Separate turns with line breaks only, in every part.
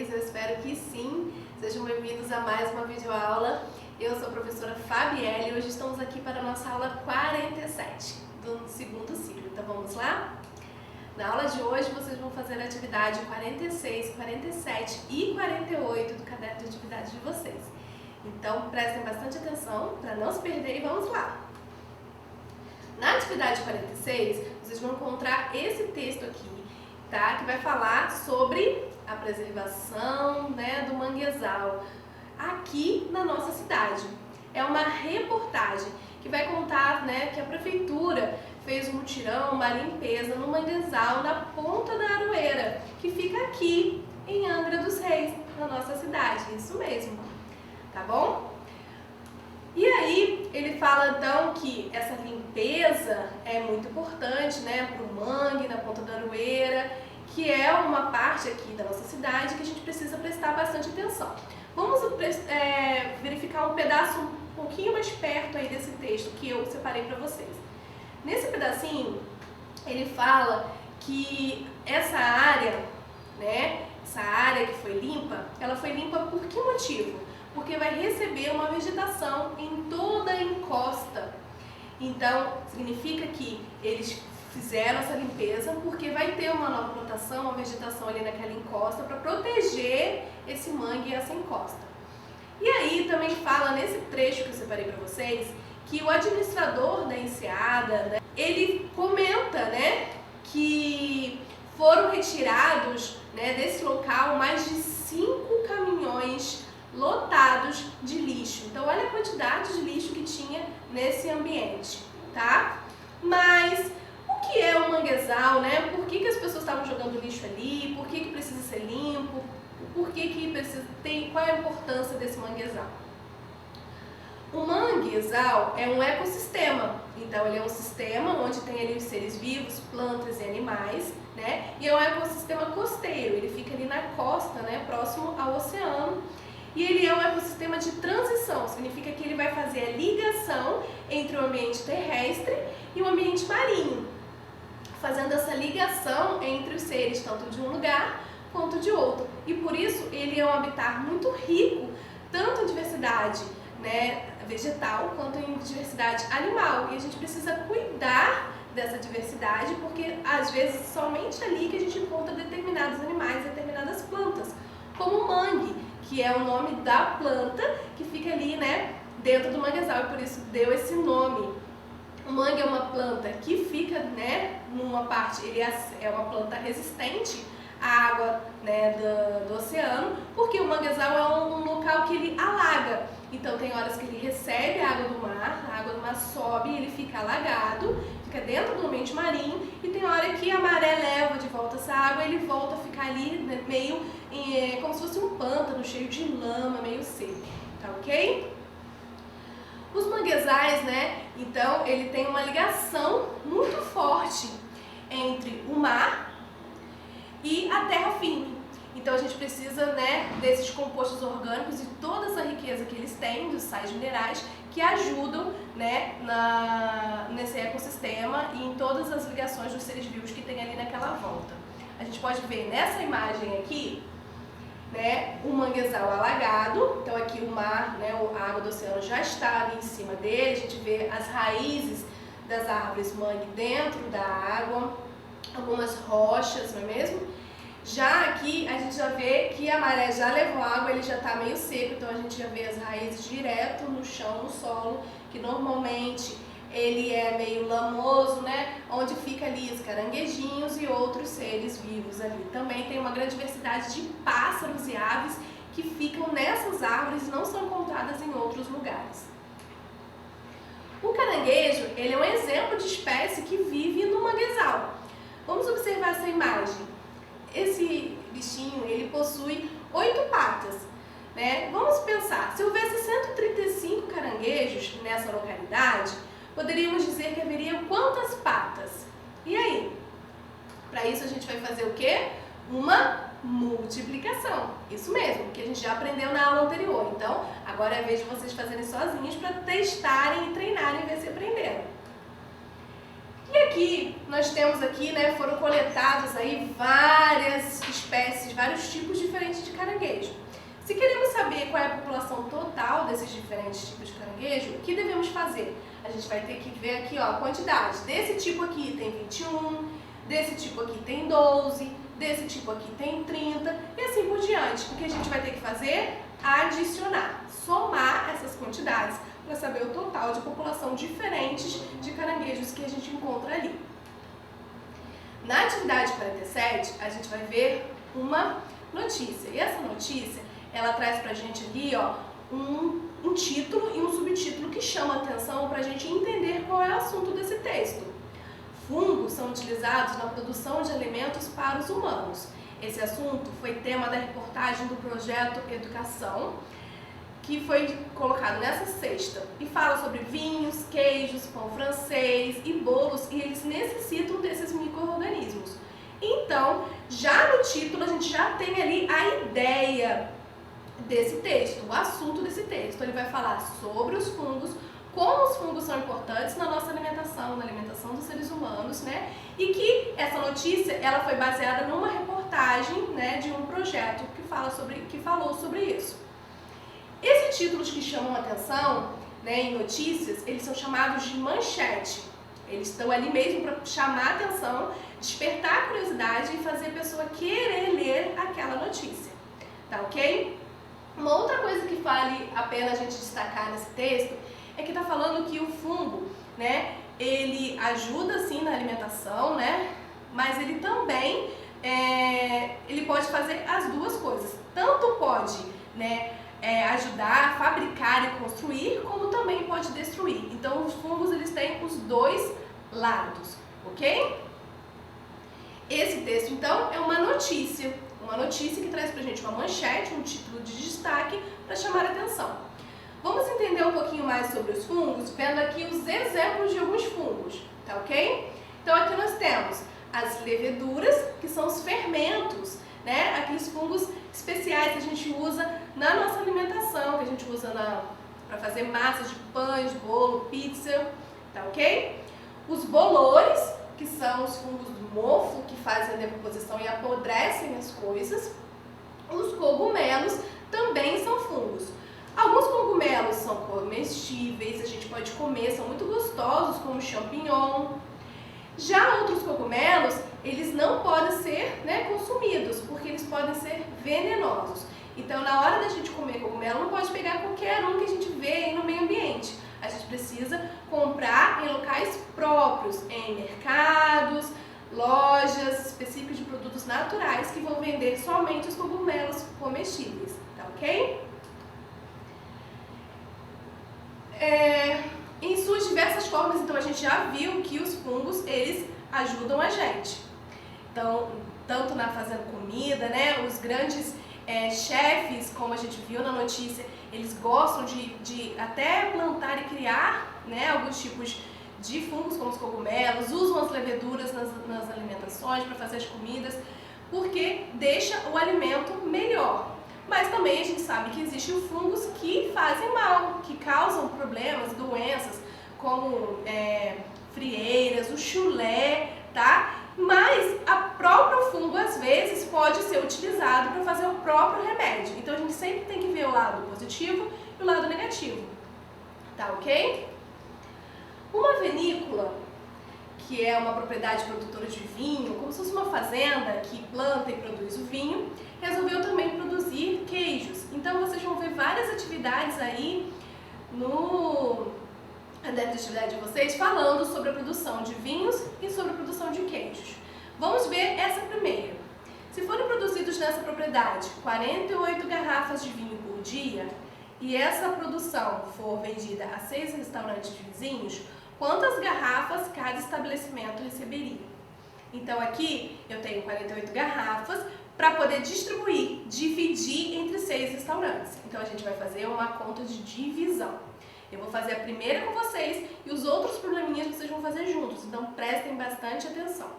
vocês? Eu espero que sim. Sejam bem-vindos a mais uma videoaula. Eu sou a professora Fabielle e hoje estamos aqui para a nossa aula 47 do segundo ciclo. Então vamos lá? Na aula de hoje vocês vão fazer a atividade 46, 47 e 48 do caderno de atividade de vocês. Então prestem bastante atenção para não se perder e vamos lá! Na atividade 46, vocês vão encontrar esse texto aqui, tá? Que vai falar sobre a preservação, do manguezal aqui na nossa cidade. É uma reportagem que vai contar, que a prefeitura fez um mutirão, uma limpeza no manguezal na Ponta da Aroeira, que fica aqui em Angra dos Reis, na nossa cidade. Isso mesmo, tá bom? E aí, ele fala então que essa limpeza é muito importante, para o mangue, na Ponta da Aroeira, que é uma parte aqui da nossa cidade que a gente precisa prestar bastante atenção. Vamos verificar um pedaço um pouquinho mais perto aí desse texto que eu separei para vocês. Nesse pedacinho, ele fala que essa área que foi limpa, ela foi limpa por que motivo? Porque vai receber uma vegetação em toda a encosta. Então, significa que eles fizeram essa limpeza porque vai ter uma nova plantação, uma vegetação ali naquela encosta para proteger esse mangue e essa encosta. E aí também fala nesse trecho que eu separei para vocês que o administrador da enseada, ele comenta, que foram retirados, desse local mais de 5 caminhões lotados de lixo. Então olha a quantidade de lixo que tinha nesse ambiente, tá? Mas o que é o manguezal, Por que as pessoas estavam jogando lixo ali? Por que precisa ser limpo? Por que precisa qual é a importância desse manguezal? O manguezal é um ecossistema, então ele é um sistema onde tem ali os seres vivos, plantas e animais, E é um ecossistema costeiro, ele fica ali na costa, próximo ao oceano. E ele é um ecossistema de transição, significa que ele vai fazer a ligação entre o ambiente terrestre e o ambiente marinho, fazendo essa ligação entre os seres, tanto de um lugar quanto de outro. E por isso ele é um habitat muito rico, tanto em diversidade vegetal quanto em diversidade animal. E a gente precisa cuidar dessa diversidade, porque às vezes somente ali que a gente encontra determinados animais, determinadas plantas, como o mangue, que é o nome da planta que fica ali, dentro do manguezal, e por isso deu esse nome. O mangue é uma planta que fica, numa parte, ele é uma planta resistente à água, do oceano, porque o manguezal é um local que ele alaga. Então tem horas que ele recebe a água do mar sobe e ele fica alagado, fica dentro do ambiente marinho, e tem hora que a maré leva de volta essa água e ele volta a ficar ali, meio como se fosse um pântano cheio de lama, meio seco, tá ok? Os manguezais, então ele tem uma ligação muito forte entre o mar e a terra firme. Então a gente precisa, desses compostos orgânicos e toda essa riqueza que eles têm, dos sais minerais, que ajudam, nesse ecossistema e em todas as ligações dos seres vivos que tem ali naquela volta. A gente pode ver nessa imagem aqui, o manguezal alagado. Então aqui o mar, a água do oceano já está ali em cima dele. A gente vê as raízes das árvores mangue dentro da água, algumas rochas, não é mesmo? Já aqui a gente já vê que a maré já levou água, ele já está meio seco, então a gente já vê as raízes direto no chão, no solo, que normalmente ele é meio lamoso, onde fica ali os caranguejinhos e outros seres vivos ali. Também tem uma grande diversidade de pássaros e aves que ficam nessas árvores e não são encontradas em outros lugares. O caranguejo, ele é um exemplo de espécie que vive no manguezal. Vamos observar essa imagem. Esse bichinho, ele possui 8 patas, Vamos pensar, se houvesse 135 caranguejos nessa localidade, poderíamos dizer que haveria quantas patas? E aí? Para isso a gente vai fazer o quê? Uma multiplicação. Isso mesmo, que a gente já aprendeu na aula anterior. Então, agora é a vez de vocês fazerem sozinhos para testarem e treinarem e ver se aprenderam. E aqui, nós temos aqui, foram coletados aí várias espécies, vários tipos diferentes de caranguejo. Se queremos saber qual é a população total desses diferentes tipos de caranguejo, o que devemos fazer? A gente vai ter que ver aqui, ó, a quantidade. Desse tipo aqui tem 21, desse tipo aqui tem 12, desse tipo aqui tem 30 e assim por diante. O que a gente vai ter que fazer? Adicionar, somar essas quantidades para saber o total de população diferentes de caranguejos que a gente encontra ali. Na atividade 47, a gente vai ver uma notícia. E essa notícia, ela traz pra gente ali, ó, um título e um subtítulo que chama a atenção para a gente entender qual é o assunto desse texto. Fungos são utilizados na produção de alimentos para os humanos. Esse assunto foi tema da reportagem do projeto Educação, que foi colocado nessa sexta, e fala sobre vinhos, queijos, pão francês e bolos, e eles necessitam desses micro-organismos. Então, já no título a gente já tem ali a ideia desse texto, o assunto desse texto. Ele vai falar sobre os fungos, como os fungos são importantes na nossa alimentação, na alimentação dos seres humanos, né? E que essa notícia, ela foi baseada numa reportagem, né, de um projeto que falou sobre isso. Esses títulos que chamam a atenção, né, em notícias, eles são chamados de manchete. Eles estão ali mesmo para chamar a atenção, despertar a curiosidade e fazer a pessoa querer ler aquela notícia. Tá ok? Uma outra coisa que vale a pena a gente destacar nesse texto é que está falando que o fungo, né, ele ajuda sim na alimentação, né, mas ele também ele pode fazer as duas coisas. Tanto pode, né, ajudar a fabricar e construir, como também pode destruir. Então os fungos, eles têm os dois lados, ok? Esse texto então é uma notícia que traz pra gente uma manchete, um título de destaque para chamar a atenção. Vamos entender um pouquinho mais sobre os fungos, vendo aqui os exemplos de alguns fungos, tá ok? Então aqui nós temos as leveduras, que são os fermentos, né? Aqueles fungos especiais que a gente usa na nossa alimentação, que a gente usa para fazer massas de pães, bolo, pizza, tá ok? Os bolores, que são os fungos do mofo, que fazem a decomposição e apodrecem as coisas. Os cogumelos também são fungos. Alguns cogumelos são comestíveis, a gente pode comer, são muito gostosos, como o champignon. Já outros cogumelos, eles não podem ser, né, consumidos, porque eles podem ser venenosos. Então, na hora da gente comer cogumelo, não pode pegar qualquer um que a gente vê aí no meio ambiente. A gente precisa comprar em locais próprios, em mercados, lojas específicas de produtos naturais que vão vender somente os cogumelos comestíveis, tá ok? Em suas diversas formas, então, a gente já viu que os fungos, eles ajudam a gente. Então, tanto na fazendo comida, né, os grandes chefes, como a gente viu na notícia, eles gostam de até plantar e criar, né, alguns tipos de fungos, como os cogumelos, usam as leveduras nas alimentações para fazer as comidas, porque deixa o alimento melhor. Mas também a gente sabe que existem fungos que fazem mal, que causam problemas, doenças, como frieiras, o chulé, tá? Mas o próprio fungo, às vezes, pode ser utilizado para fazer o próprio remédio. Então a gente sempre tem que ver o lado positivo e o lado negativo, tá ok? Uma vinícola, que é uma propriedade produtora de vinho, como se fosse uma fazenda que planta e produz o vinho, resolveu também produzir queijos. Então vocês vão ver várias atividades aí dentro da atividade de vocês falando sobre a produção de vinhos e sobre a produção de queijos. Vamos ver essa primeira. Se forem produzidos nessa propriedade 48 garrafas de vinho por dia e essa produção for vendida a 6 restaurantes vizinhos, quantas garrafas cada estabelecimento receberia? Então aqui eu tenho 48 garrafas para poder dividir entre 6 restaurantes. Então a gente vai fazer uma conta de divisão. Eu vou fazer a primeira com vocês e os outros probleminhas vocês vão fazer juntos, então prestem bastante atenção.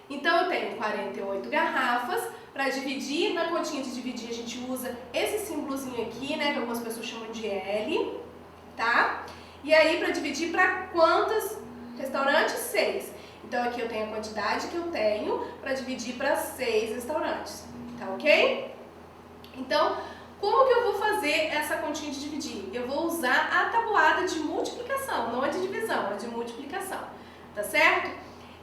Então eu tenho 48 garrafas, para dividir, na continha de dividir a gente usa esse símbolozinho aqui, né, que algumas pessoas chamam de L, tá? E aí para dividir para quantos restaurantes? 6. Então aqui eu tenho a quantidade que eu tenho para dividir para 6 restaurantes, tá ok? Então, como que eu vou fazer essa continha de dividir? Eu vou usar a tabuada de multiplicação, não a de divisão, a de multiplicação, tá certo?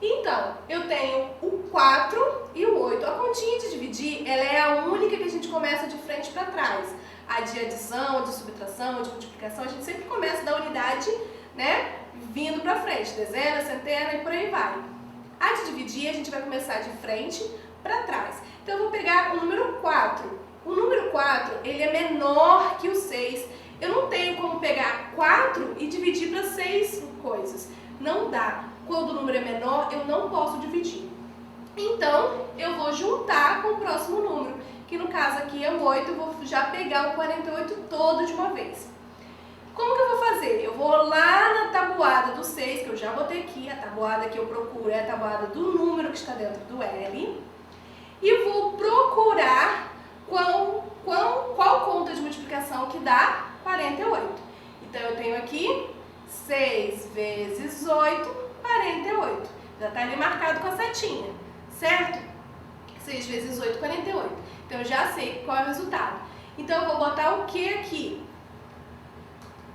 Então, eu tenho o 4 e o 8. A continha de dividir, ela é a única que a gente começa de frente para trás. A de adição, a de subtração, a de multiplicação, a gente sempre começa da unidade, né, vindo para frente, dezena, centena e por aí vai. A de dividir, a gente vai começar de frente para trás. Então, eu vou pegar o número 4. O número 4, ele é menor que o 6. Eu não tenho como pegar 4 e dividir para 6 coisas. Não dá. Quando o número é menor, eu não posso dividir. Então, eu vou juntar com o próximo número, que no caso aqui é o 8, eu vou já pegar o 48 todo de uma vez. Como que eu vou fazer? Eu vou lá na tabuada do 6, que eu já botei aqui, a tabuada que eu procuro é a tabuada do número que está dentro do L, e vou procurar qual conta de multiplicação que dá 48. Então, eu tenho aqui 6 vezes 8, 48. Já está ali marcado com a setinha, certo? 6 vezes 8, 48. Então, eu já sei qual é o resultado. Então, eu vou botar o que aqui?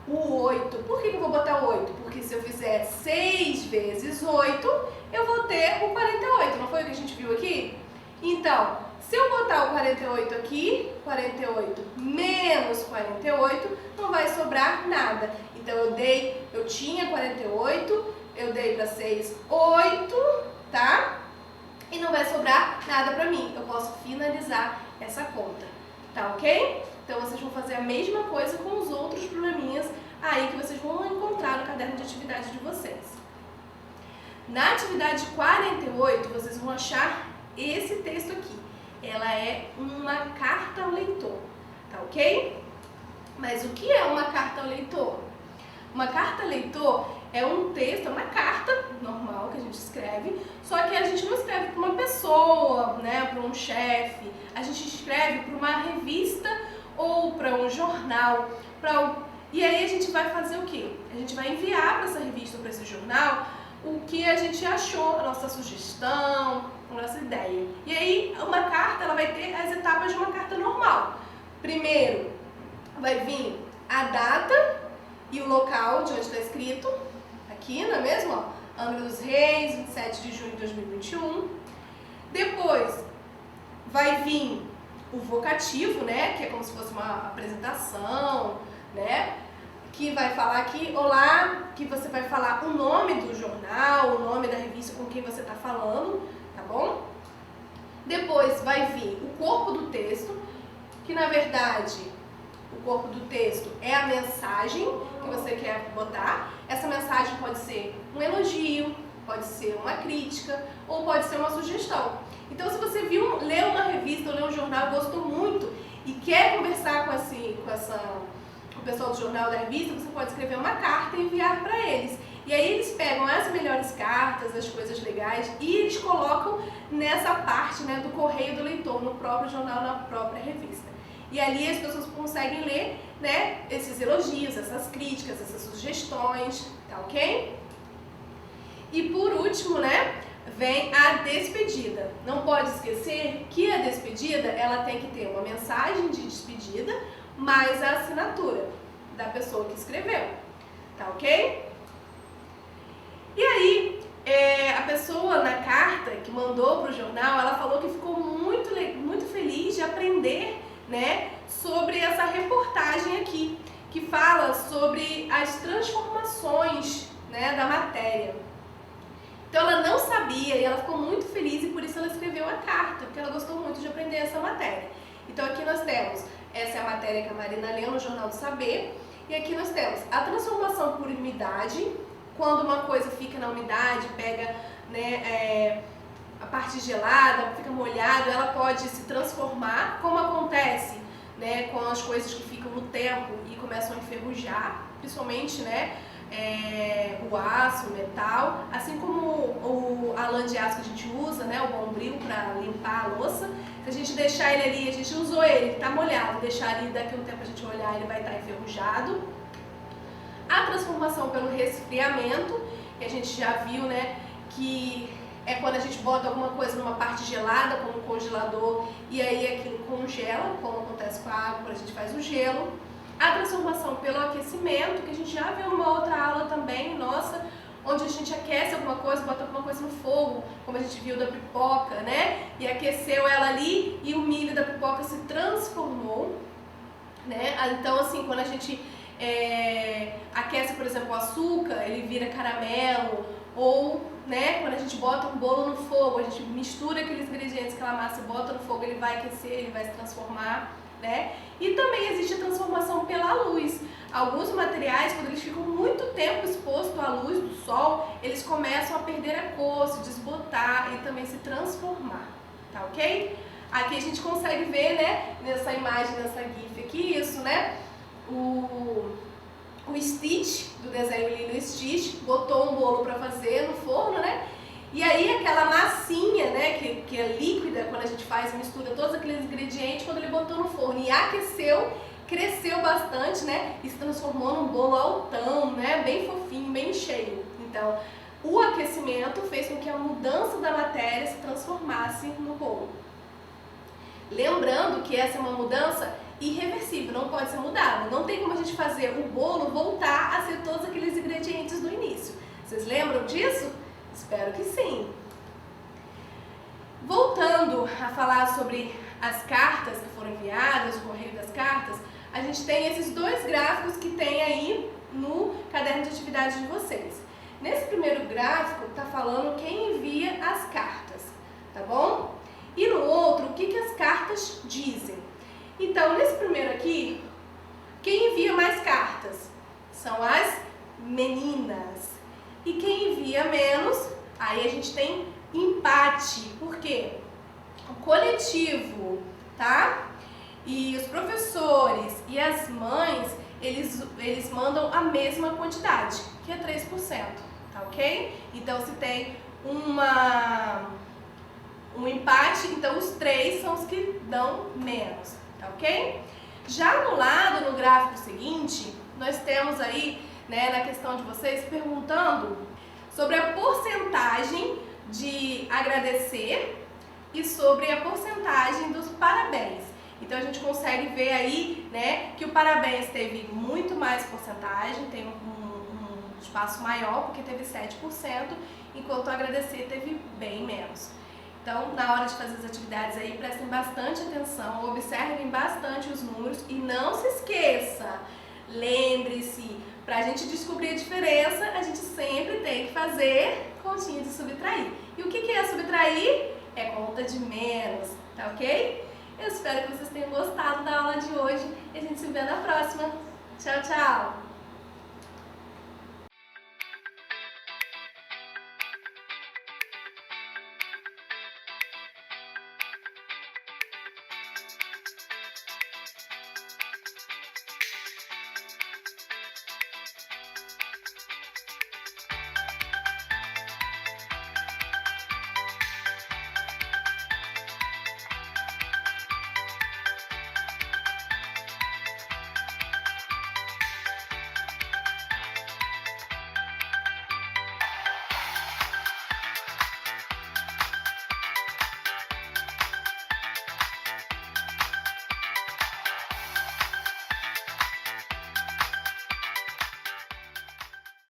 O 8. Por que eu vou botar o 8? Porque se eu fizer 6 vezes 8, eu vou ter o 48. Não foi o que a gente viu aqui? Então, se eu botar o 48 aqui, 48 menos 48, não vai sobrar nada. Então, eu tinha 48, eu dei para 6, 8, tá? E não vai sobrar nada para mim. Eu posso finalizar essa conta, tá ok? Então, vocês vão fazer a mesma coisa com os outros probleminhas aí que vocês vão encontrar no caderno de atividade de vocês. Na atividade 48, vocês vão achar esse texto aqui. Ela é uma carta ao leitor, tá ok? Mas o que é uma carta ao leitor? Uma carta ao leitor é um texto, é uma carta normal que a gente escreve, só que a gente não escreve para uma pessoa, né, para um chefe, a gente escreve para uma revista ou para um jornal, e aí a gente vai fazer o quê? A gente vai enviar para essa revista ou para esse jornal o que a gente achou, a nossa sugestão, a nossa ideia. E aí uma carta, ela vai ter as etapas de uma carta normal. Primeiro vai vir a data e o local de onde está escrito, aqui, não é mesmo? Ó, Angra dos Reis, 27 de junho de 2021. Depois vai vir o vocativo, né, que é como se fosse uma apresentação, né, que vai falar aqui, olá, que você vai falar o nome do jornal, o nome da revista com quem você está falando, tá bom? Depois vai vir o corpo do texto, que na verdade o corpo do texto é a mensagem que você quer botar. Essa mensagem pode ser um elogio, pode ser uma crítica ou pode ser uma sugestão. Então, se você leu uma revista ou leu um jornal e gostou muito e quer conversar com o pessoal do jornal, da revista, você pode escrever uma carta e enviar para eles. E aí eles pegam as melhores cartas, as coisas legais e eles colocam nessa parte, né, do correio do leitor, no próprio jornal, na própria revista. E ali as pessoas conseguem ler, né, esses elogios, essas críticas, essas sugestões, tá ok? E por último, né, vem a despedida. Não pode esquecer que a despedida, ela tem que ter uma mensagem de despedida, mais a assinatura da pessoa que escreveu, tá ok? E aí, a pessoa na carta que mandou para o jornal, ela falou que ficou muito feliz de aprender, né, sobre essa reportagem aqui, que fala sobre as transformações, né, da matéria. Então ela não sabia e ela ficou muito feliz e por isso ela escreveu a carta, porque ela gostou muito de aprender essa matéria. Então aqui nós temos, essa é a matéria que a Marina leu no Jornal do Saber, e aqui nós temos a transformação por umidade, quando uma coisa fica na umidade, pega, né, a parte gelada, fica molhado, ela pode se transformar, como acontece, né, com as coisas que ficam no tempo e começam a enferrujar, principalmente, né, o aço, o metal, assim como a lã de aço que a gente usa, né, o bombril para limpar a louça. Se a gente deixar ele ali, a gente usou ele está molhado, deixar ali, daqui a um tempo a gente olhar, ele vai estar enferrujado. A transformação pelo resfriamento, que a gente já viu, né, que é quando a gente bota alguma coisa numa parte gelada, como um congelador, e aí aquilo congela, como acontece com a água quando a gente faz o gelo. A transformação pelo aquecimento, que a gente já viu numa outra aula também, nossa, onde a gente aquece alguma coisa, bota alguma coisa no fogo, como a gente viu da pipoca, né? E aqueceu ela ali e o milho da pipoca se transformou, né? Então, assim, quando a gente aquece, por exemplo, o açúcar, ele vira caramelo, ou, né, quando a gente bota um bolo no fogo, a gente mistura aqueles ingredientes, aquela massa, bota no fogo, ele vai aquecer, ele vai se transformar, né? E também existe a transformação pela luz. Alguns materiais, quando eles ficam muito tempo expostos à luz do sol, eles começam a perder a cor, se desbotar e também se transformar, tá ok? Aqui a gente consegue ver, né, nessa imagem, nessa gif aqui, isso, né? O Stitch, do desenho Lilo e Stitch, botou um bolo para fazer no forno, né? E aí aquela massinha, né, que é líquida, quando a gente faz, mistura todos aqueles ingredientes, quando ele botou no forno e aqueceu, cresceu bastante, né, e se transformou num bolo altão, né, bem fofinho, bem cheio. Então, o aquecimento fez com que a mudança da matéria se transformasse no bolo. Lembrando que essa é uma mudança irreversível, não pode ser mudada. Não tem como a gente fazer o bolo voltar a ser todos aqueles ingredientes do início. Vocês lembram disso? Espero que sim. Voltando a falar sobre as cartas que foram enviadas, o correio das cartas, a gente tem esses dois gráficos que tem aí no caderno de atividades de vocês. Nesse primeiro gráfico está falando quem envia as cartas, tá bom? E no outro, o que as cartas dizem. Então, nesse primeiro aqui, quem envia mais cartas são as meninas. E quem envia menos, aí a gente tem empate. Por quê? O coletivo, tá? E os professores e as mães, eles mandam a mesma quantidade, que é 3%, tá ok? Então, se tem um empate, então os 3 são os que dão menos, tá ok? Já no lado, no gráfico seguinte, nós temos aí, né, na questão de vocês, perguntando sobre a porcentagem de agradecer e sobre a porcentagem dos parabéns. Então a gente consegue ver aí, né, que o parabéns teve muito mais porcentagem, tem um espaço maior, porque teve 7%, enquanto o agradecer teve bem menos. Então, na hora de fazer as atividades aí, prestem bastante atenção, observem bastante os números e não se esqueça, lembre-se, para a gente descobrir a diferença, a gente sempre tem que fazer continha de subtrair. E o que é subtrair? É conta de menos, tá ok? Eu espero que vocês tenham gostado da aula de hoje e a gente se vê na próxima. Tchau, tchau!